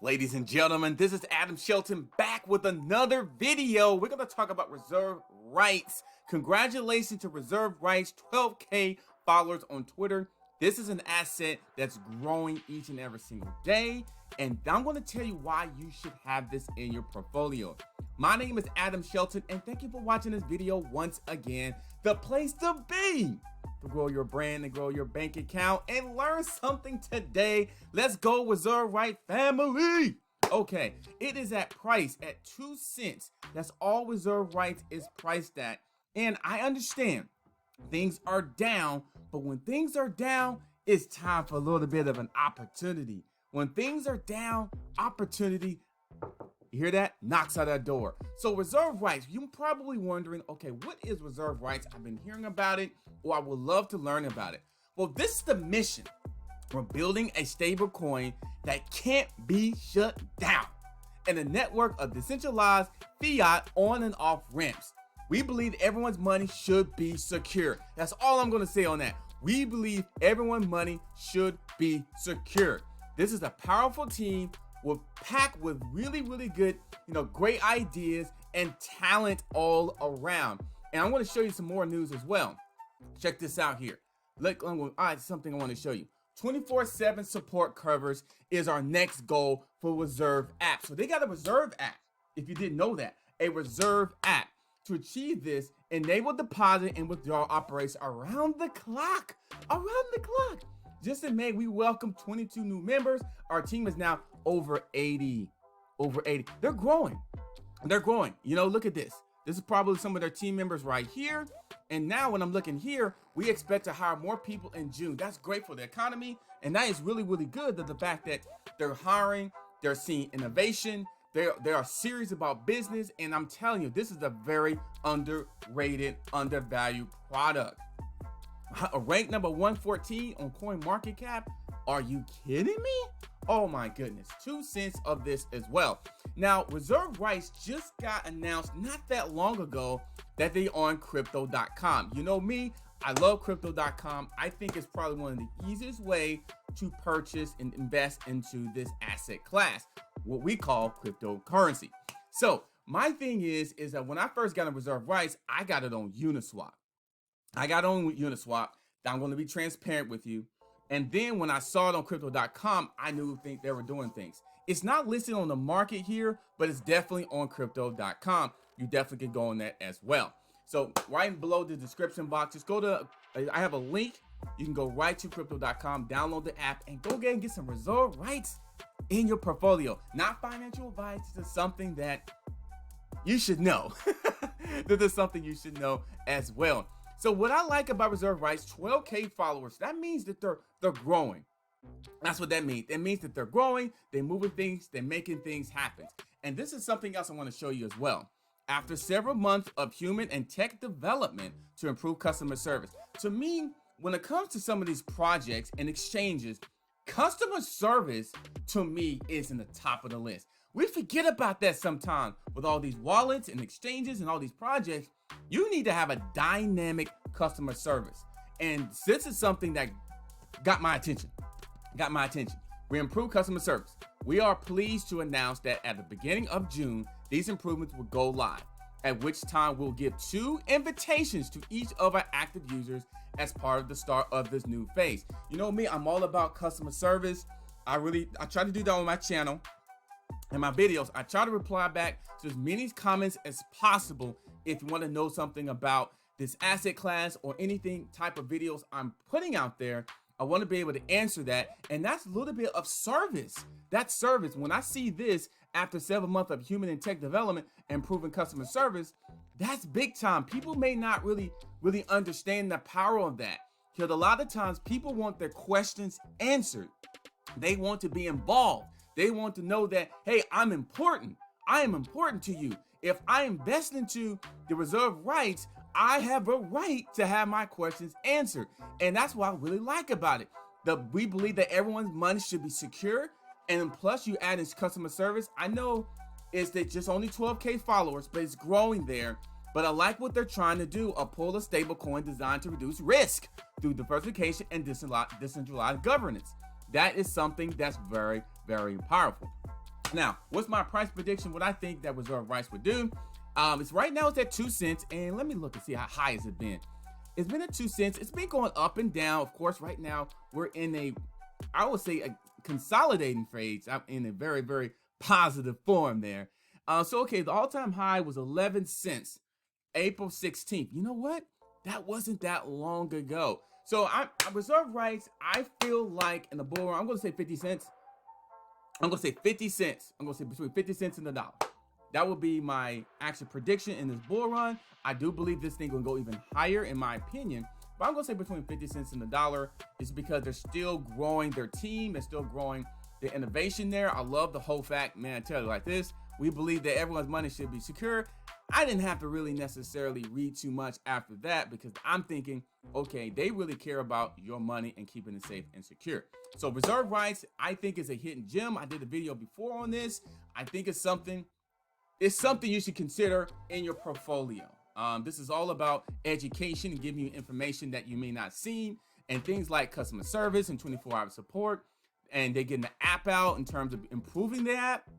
Ladies and gentlemen, this is Adam Shelton back with another video. We're going to talk about reserve rights. Congratulations to reserve rights, 12K followers on Twitter. This is an asset that's growing each and every single day, and I'm going to tell you why you should have this in your portfolio. My name is Adam Shelton, and thank you for watching this video once again. The place to be to grow your brand and grow your bank account and learn something today. Let's go, reserve right family. Okay, it is at price at 2 cents. That's all reserve rights is priced at. And I understand things are down, but when things are down, it's time for a little bit of an opportunity. When things are down, opportunity, you hear that? Knocks at our door. So reserve rights, you're probably wondering, okay, what is reserve rights? I've been hearing about it, or I would love to learn about it. Well, this is the mission. We're building a stable coin that can't be shut down and a network of decentralized fiat on and off ramps. We believe everyone's money should be secure. That's all I'm going to say on that. We believe everyone's money should be secure. This is a powerful team packed with really good, great ideas and talent all around. And I'm going to show you some more news as well. Check this out here. Look, something I want to show you. 24/7 support covers is our next goal for Reserve app. So they got a Reserve app. If you didn't know that, a Reserve app. To achieve this, enable deposit and withdrawal operations around the clock. Just in May, we welcomed 22 new members. Our team is now over 80. They're growing. Look at this. This is probably some of their team members right here. And now when I'm looking here, we expect to hire more people in June. That's great for the economy. And that is really good, that the fact that they're hiring, they're seeing innovation, they are serious about business. And I'm telling you, this is a very underrated, undervalued product. Ranked number 114 on CoinMarketCap. Are you kidding me? Oh my goodness, 2 cents of this as well. Now, reserve rights just got announced not that long ago that they on crypto.com. You know me, I love crypto.com. I think it's probably one of the easiest way to purchase and invest into this asset class, what we call cryptocurrency. So my thing is that when I first got on reserve rights, I got it on Uniswap. I'm going to be transparent with you. And then when I saw it on crypto.com, I knew they were doing things. It's not listed on the market here, but it's definitely on crypto.com. You definitely can go on that as well. So right below the description box, just go to, I have a link. You can go right to crypto.com, download the app, and go get some reserve rights in your portfolio. Not financial advice, this is something that you should know. This is something you should know as well. So what I like about reserve rights, 12K followers, that means that they're growing. That's what that means. It means that they're growing, they're moving things, they're making things happen. And this is something else I want to show you as well. After several months of human and tech development to improve customer service, to me, when it comes to some of these projects and exchanges, customer service to me is in the top of the list. We forget about that sometimes with all these wallets and exchanges and all these projects. You need to have a dynamic customer service. And this is something that got my attention. We improved customer service. We are pleased to announce that at the beginning of June, these improvements will go live, at which time we'll give 2 invitations to each of our active users as part of the start of this new phase. You know me, I'm all about customer service. I try to do that on my channel and my videos. I try to reply back to as many comments as possible. If you want to know something about this asset class or anything type of videos I'm putting out there, I want to be able to answer that. And that's a little bit of service. That's service. When I see this after 7 months of human and tech development and improving customer service, that's big time. People may not really understand the power of that, because a lot of times people want their questions answered. They want to be involved. They want to know that, hey, I'm important. I am important to you. If I invest into the reserve rights, I have a right to have my questions answered. And that's what I really like about it. We believe that everyone's money should be secure. And plus you add in customer service. I know it's that just only 12K followers, but it's growing there. But I like what they're trying to do, a pull a stable coin designed to reduce risk through diversification and decentralized governance. That is something that's very, very powerful. Now, what's my price prediction? What I think that reserve rights would do? It's right now it's at 2 cents, and let me look and see how high has it been. It's been at 2 cents. It's been going up and down. Of course, right now we're in a, I would say, a consolidating phase. I'm in a very, very positive form there. Okay, the all-time high was 11 cents, April 16th. You know what? That wasn't that long ago. So I reserve rights, I feel like in the bull run, I'm going to say 50 cents. I'm going to say 50 cents. I'm going to say between 50 cents and $1. That would be my actual prediction in this bull run. I do believe this thing will go even higher in my opinion, but I'm going to say between 50 cents and $1. It's because they're still growing their team. They're still growing the innovation there. I love the whole fact, man, I tell you like this, we believe that everyone's money should be secure. I didn't have to really necessarily read too much after that because I'm thinking, okay, they really care about your money and keeping it safe and secure. So reserve rights, I think is a hidden gem. I did a video before on this. I think it's something you should consider in your portfolio. This is all about education and giving you information that you may not see, and things like customer service and 24-hour support. And they're getting the app out in terms of improving the app,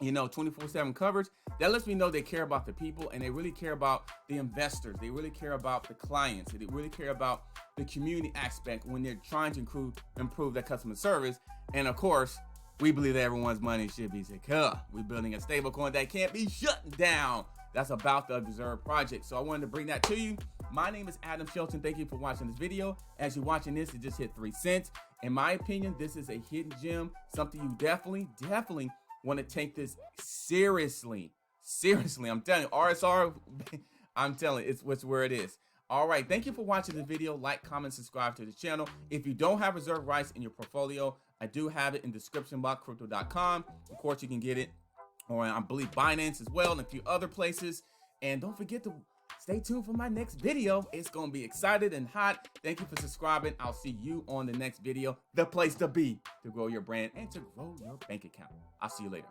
24/7 coverage. That lets me know they care about the people, and they really care about the investors. They really care about the clients. They really care about the community aspect when they're trying to improve their customer service. And of course, we believe that everyone's money should be secure. We're building a stablecoin that can't be shut down. That's about the Observe project. So I wanted to bring that to you. My name is Adam Shelton. Thank you for watching this video. As you're watching this, it just hit 3 cents. In my opinion, this is a hidden gem, something you definitely want to take this seriously. Seriously, I'm telling you, RSR, I'm telling you, it's where it is. All right, thank you for watching the video. Like, comment, subscribe to the channel. If you don't have reserve rights in your portfolio, I do have it in the description box, crypto.com. Of course, you can get it on, I believe, Binance as well, and a few other places. And don't forget to stay tuned for my next video. It's going to be excited and hot. Thank you for subscribing. I'll see you on the next video. The place to be to grow your brand and to grow your bank account. I'll see you later.